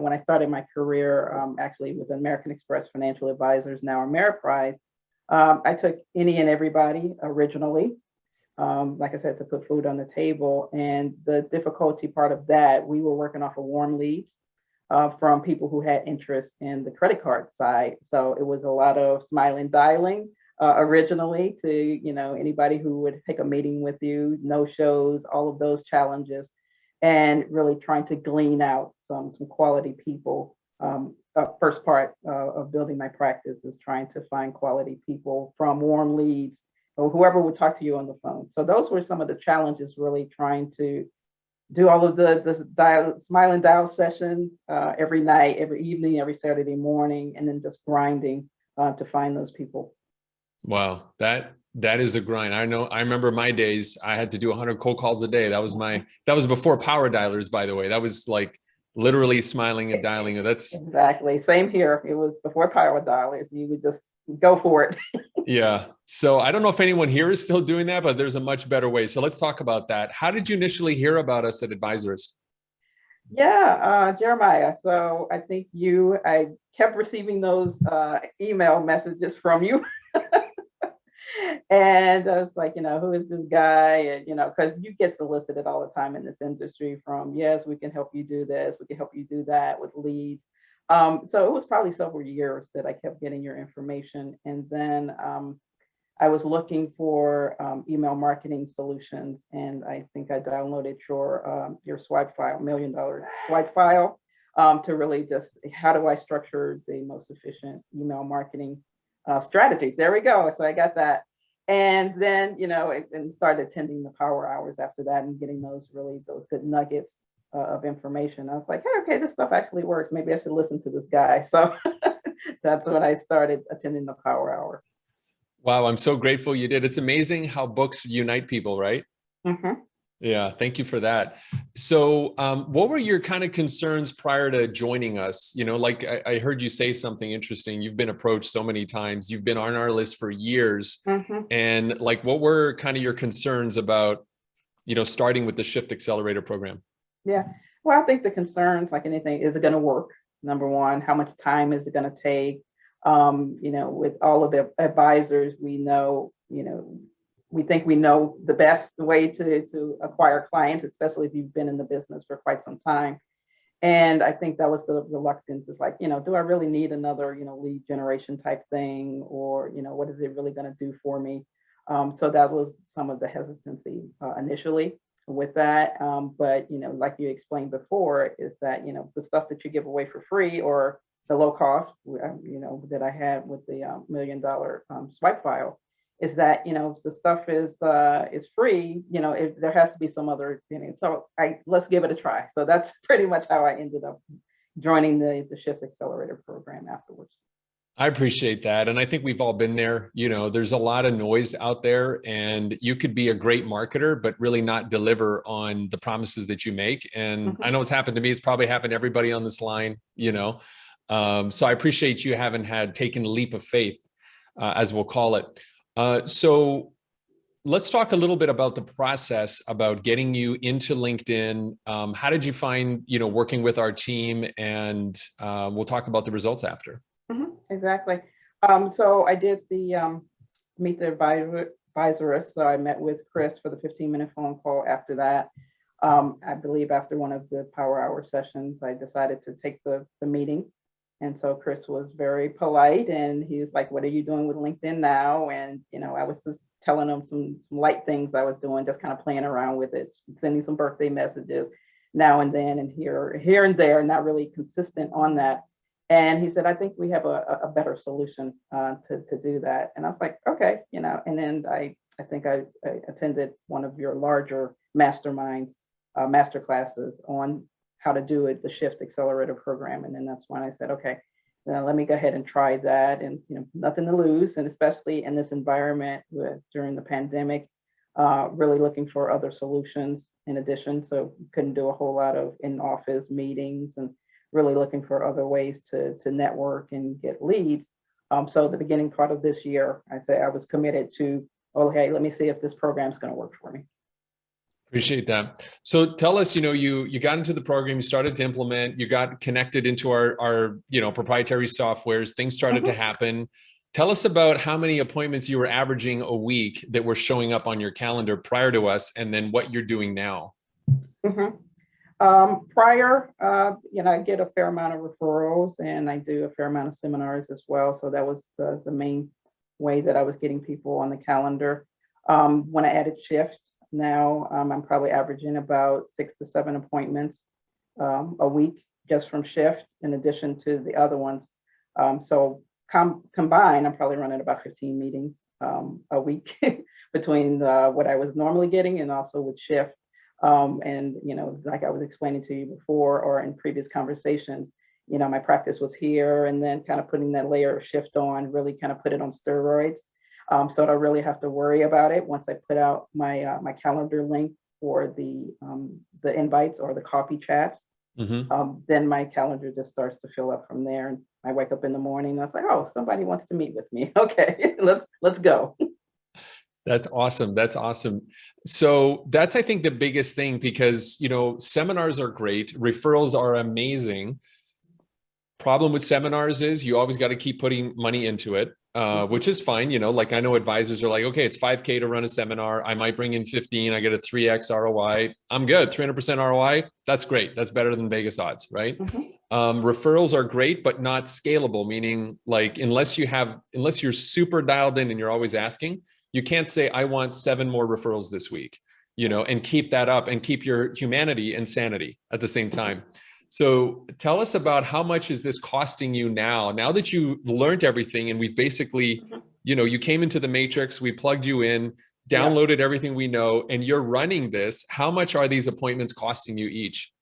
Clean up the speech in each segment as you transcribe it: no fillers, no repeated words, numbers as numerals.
when I started my career, actually with American Express Financial Advisors, now Ameriprise, I took any and everybody originally, like I said, to put food on the table. And the difficulty part of that, we were working off of warm leads from people who had interest in the credit card side. So it was a lot of smiling, dialing originally to, anybody who would take a meeting with you, no shows, all of those challenges, and really trying to glean out some quality people. First part of building my practice is trying to find quality people from warm leads or whoever would talk to you on the phone. So those were some of the challenges, really trying to do all of the smile and dial sessions every night, every evening, every Saturday morning, and then just grinding to find those people. Wow, that is a grind. I know. I remember my days. I had to do 100 cold calls a day. That was before power dialers, by the way. That was like literally smiling and dialing. That's exactly same here. It was before power dialers. You would just go for it. Yeah. So I don't know if anyone here is still doing that, but there's a much better way. So let's talk about that. How did you initially hear about us at Advisorist? Yeah, Jeremiah. So I think I kept receiving those email messages from you. And I was like, who is this guy? And, because you get solicited all the time in this industry from, yes, we can help you do this. We can help you do that with leads. So it was probably several years that I kept getting your information. And then I was looking for email marketing solutions. And I think I downloaded your swipe file, $1 million swipe file, to really just, how do I structure the most efficient email marketing strategy? There we go. So I got that. And then, and started attending the power hours after that and getting those good nuggets of information. I was like, hey, okay, this stuff actually works. Maybe I should listen to this guy. So that's when I started attending the power hour. Wow, I'm so grateful you did. It's amazing how books unite people, right? Mm-hmm. Yeah, thank you for that. So what were your kind of concerns prior to joining us? Like I heard you say something interesting. You've been approached so many times. You've been on our list for years. Mm-hmm. And like, what were kind of your concerns about, starting with the Shift Accelerator program? Yeah, well, I think the concerns, like anything, is it going to work? Number one, how much time is it going to take? With all of the advisors, we know, we think we know the best way to acquire clients, especially if you've been in the business for quite some time. And I think that was the reluctance, is like, do I really need another, lead generation type thing? Or, what is it really going to do for me? So that was some of the hesitancy initially with that. But, like you explained before, is that, the stuff that you give away for free, or the low cost, that I had with the $1 million swipe file, is that, the stuff is free, there has to be some other, so let's give it a try. So that's pretty much how I ended up joining the Shift Accelerator program afterwards. I appreciate that. And I think we've all been there. There's a lot of noise out there, and you could be a great marketer, but really not deliver on the promises that you make. And Mm-hmm. I know it's happened to me. It's probably happened to everybody on this line, So I appreciate you having taken the leap of faith, as we'll call it. So let's talk a little bit about the process about getting you into LinkedIn. How did you find, working with our team? And we'll talk about the results after. Mm-hmm, exactly. So I did the meet the advisorist. So I met with Chris for the 15-minute phone call. After that, I believe after one of the power hour sessions, I decided to take the meeting. And so Chris was very polite, and he was like, what are you doing with LinkedIn now? And, I was just telling him some light things I was doing, just kind of playing around with it, sending some birthday messages now and then, and here and there, not really consistent on that. And he said, I think we have a better solution to do that. And I was like, okay, and then I think I attended one of your larger masterminds, master classes on how to do it, the Shift Accelerator program. And then that's when I said, okay, let me go ahead and try that. And, nothing to lose. And especially in this environment during the pandemic, really looking for other solutions in addition. So couldn't do a whole lot of in-office meetings, and really looking for other ways to network and get leads. So the beginning part of this year, I was committed to, okay, let me see if this program is going to work for me. Appreciate that. So tell us, you got into the program, you started to implement, you got connected into our proprietary softwares, things started to Mhm, happen. Tell us about how many appointments you were averaging a week that were showing up on your calendar prior to us, and then what you're doing now. mhm. Prior, I get a fair amount of referrals and I do a fair amount of seminars as well. So that was the main way that I was getting people on the calendar. When I added shift, now I'm probably averaging about 6 to 7 appointments a week just from shift, in addition to the other ones. So combined, I'm probably running about 15 meetings a week between what I was normally getting and also with shift. And like I was explaining to you before or in previous conversations, my practice was here, and then kind of putting that layer of shift on really kind of put it on steroids. So I don't really have to worry about it once I put out my calendar link for the invites or the coffee chats. Mhm. Then my calendar just starts to fill up from there. And I wake up in the morning and I was like, oh, somebody wants to meet with me. Okay, let's go. That's awesome. That's awesome. So that's, I think, the biggest thing, because, seminars are great. Referrals are amazing. Problem with seminars is you always got to keep putting money into it, which is fine. Like, I know advisors are like, okay, it's 5K to run a seminar. I might bring in 15. I get a 3X ROI. I'm good. 300% ROI. That's great. That's better than Vegas odds, right? Mhm. Referrals are great, but not scalable, meaning, like, unless you're super dialed in and you're always asking, you can't say, I want 7 more referrals this week, and keep that up and keep your humanity and sanity at the same time. So tell us about how much is this costing you now that you learned everything, and we've basically, Mhm. you came into the matrix, we plugged you in, Yeah. downloaded everything we know, and you're running this. How much are these appointments costing you each?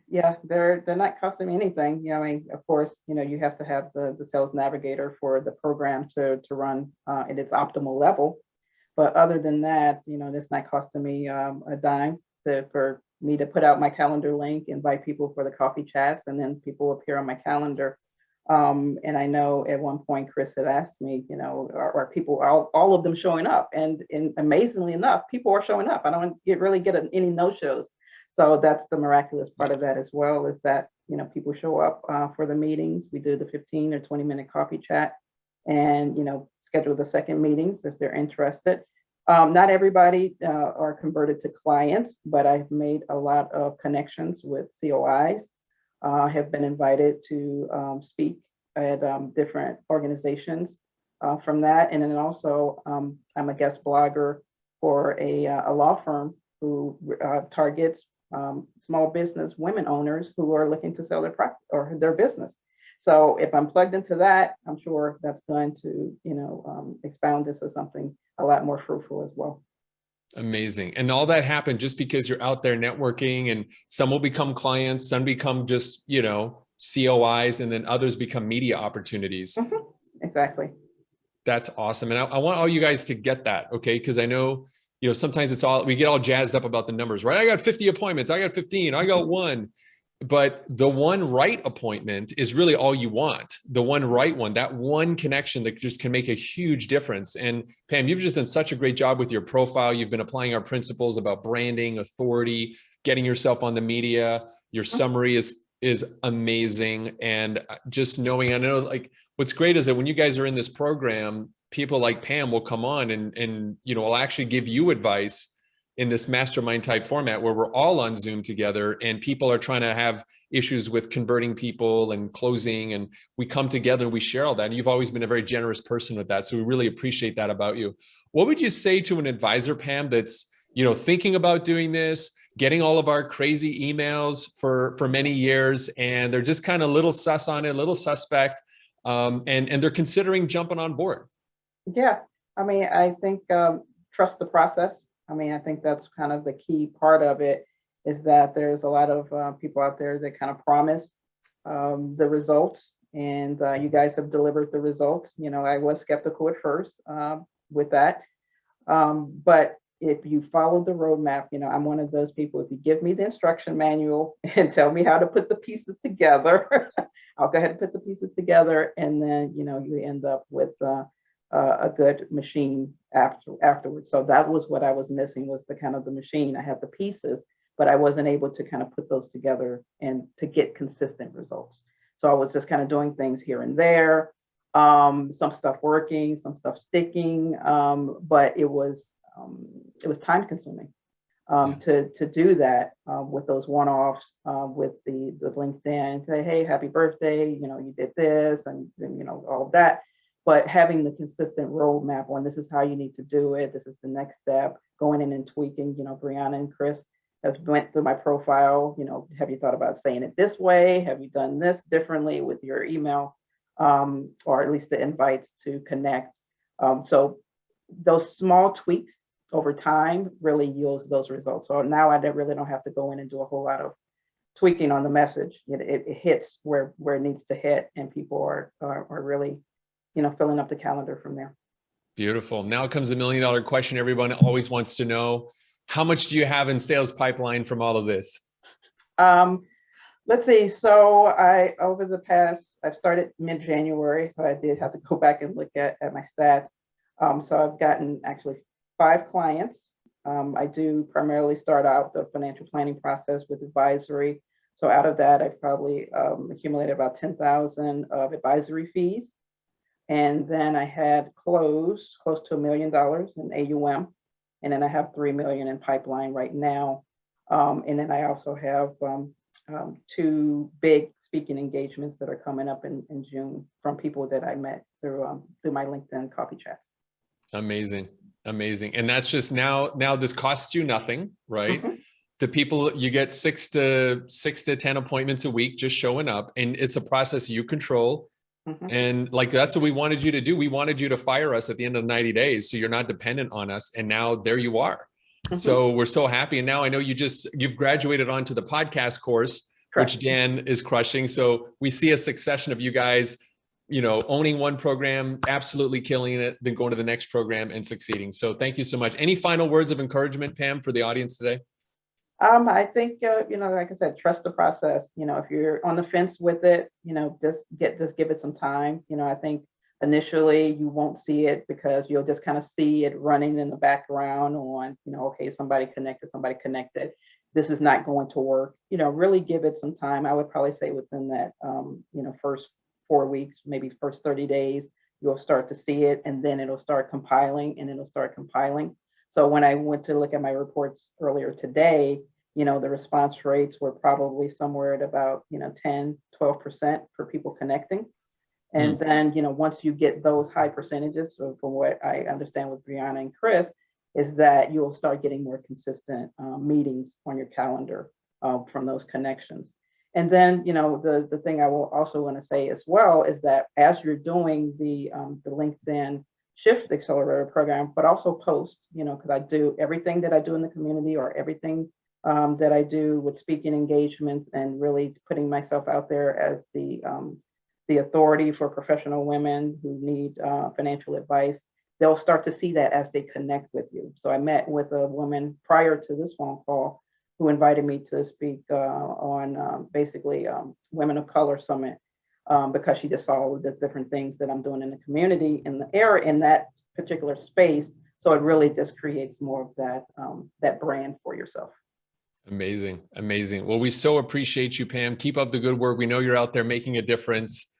Yeah, they're not costing me anything. I mean, of course, you have to have the sales navigator for the program to run at its optimal level. But other than that, it's not costing me a dime for me to put out my calendar link, invite people for the coffee chats, and then people appear on my calendar. And I know at one point Chris had asked me, are people all of them showing up? And amazingly enough, people are showing up. I don't really get any no shows. So that's the miraculous part of that as well, is that people show up for the meetings. We do the 15 or 20-minute coffee chat, and schedule the second meetings if they're interested. Not everybody are converted to clients, but I've made a lot of connections with COIs. Have been invited to speak at different organizations from that. And then also, I'm a guest blogger for a law firm who targets small business women owners who are looking to sell their practice or their business. So if I'm plugged into that, I'm sure that's going to, expound this as something a lot more fruitful as well. Amazing. And all that happened just because you're out there networking, and some will become clients, some become just, COIs, and then others become media opportunities. Mhm. Exactly. That's awesome. And I want all you guys to get that, okay? Because I know, sometimes we get all jazzed up about the numbers, right? I got 50 appointments, I got 15, I got 1. But the one right appointment is really all you want. The one right one, that one connection that just can make a huge difference. And Pam, you've just done such a great job with your profile. You've been applying our principles about branding, authority, getting yourself on the media. Your summary is amazing. And just knowing, I know, like, what's great is that when you guys are in this program, people like Pam will come on and will actually give you advice in this mastermind type format where we're all on Zoom together, and people are trying to have issues with converting people and closing, and we come together and we share all that. And you've always been a very generous person with that. So we really appreciate that about you. What would you say to an advisor, Pam, that's, thinking about doing this, getting all of our crazy emails for many years, and they're just kind of little sus on it, little suspect, and they're considering jumping on board? Yeah. I mean, I think trust the process. I mean, I think that's kind of the key part of it, is that there's a lot of people out there that kind of promise the results, and you guys have delivered the results. I was skeptical at first with that. But if you follow the roadmap, I'm one of those people. If you give me the instruction manual and tell me how to put the pieces together, I'll go ahead and put the pieces together, and then you end up with a good machine afterwards. So that was what I was missing, was the kind of the machine. I had the pieces, but I wasn't able to kind of put those together and to get consistent results. So I was just kind of doing things here and there, some stuff working, some stuff sticking, but it was time consuming to do that with those one-offs, with the LinkedIn, say, hey, happy birthday, you did this, and all of that. But having the consistent roadmap on, this is how you need to do it, this is the next step, going in and tweaking. Brianna and Chris have went through my profile. Have you thought about saying it this way? Have you done this differently with your email, or at least the invites to connect? So those small tweaks over time really yields those results. So now I really don't have to go in and do a whole lot of tweaking on the message. It hits where it needs to hit, and people are really filling up the calendar from there. Beautiful. Now comes the $1 million question everyone always wants to know. How much do you have in sales pipeline from all of this? Let's see. So I've started mid-January, so I did have to go back and look at my stats. So I've gotten actually 5 clients. I do primarily start out the financial planning process with advisory. So out of that, I've probably accumulated about 10,000 of advisory fees. And then I had close to $1 million in AUM. And then I have 3 million in pipeline right now. And then I also have 2 big speaking engagements that are coming up in June from people that I met through my LinkedIn coffee chats. Amazing. And that's just now this costs you nothing, right? Mm-hmm. The people, you get 6 to 10 appointments a week just showing up, and it's a process you control. Mm-hmm. And that's what we wanted you to do. We wanted you to fire us at the end of 90 days. So you're not dependent on us. And now there you are. Mm-hmm. So we're so happy. And now I know you've graduated onto the podcast course, correct, which Dan is crushing. So we see a succession of you guys, owning one program, absolutely killing it, then going to the next program and succeeding. So thank you so much. Any final words of encouragement, Pam, for the audience today? I think, like I said, trust the process. If you're on the fence with it, just give it some time. I think initially you won't see it because you'll just kind of see it running in the background on, okay, somebody connected. This is not going to work. Really give it some time. I would probably say within that, first 4 weeks, maybe first 30 days, you'll start to see it, and then it'll start compiling. So when I went to look at my reports earlier today, the response rates were probably somewhere at about, 10, 12% for people connecting. And then, once you get those high percentages, so from what I understand with Brianna and Chris, is that you'll start getting more consistent meetings on your calendar from those connections. And then, the thing I will also want to say as well is that as you're doing the LinkedIn Shift Accelerator program, but also post, because I do everything that I do in the community, or everything that I do with speaking engagements, and really putting myself out there as the authority for professional women who need financial advice. They'll start to see that as they connect with you. So I met with a woman prior to this phone call who invited me to speak on basically Women of Color Summit, because she just saw the different things that I'm doing in the community in the area, in that particular space. So it really just creates more of that brand for yourself. Amazing. Well, we so appreciate you, Pam. Keep up the good work. We know you're out there making a difference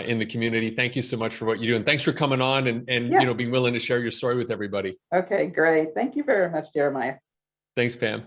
in the community. Thank you so much for what you do. And thanks for coming on and being willing to share your story with everybody. Okay, great. Thank you very much, Jeremiah. Thanks, Pam.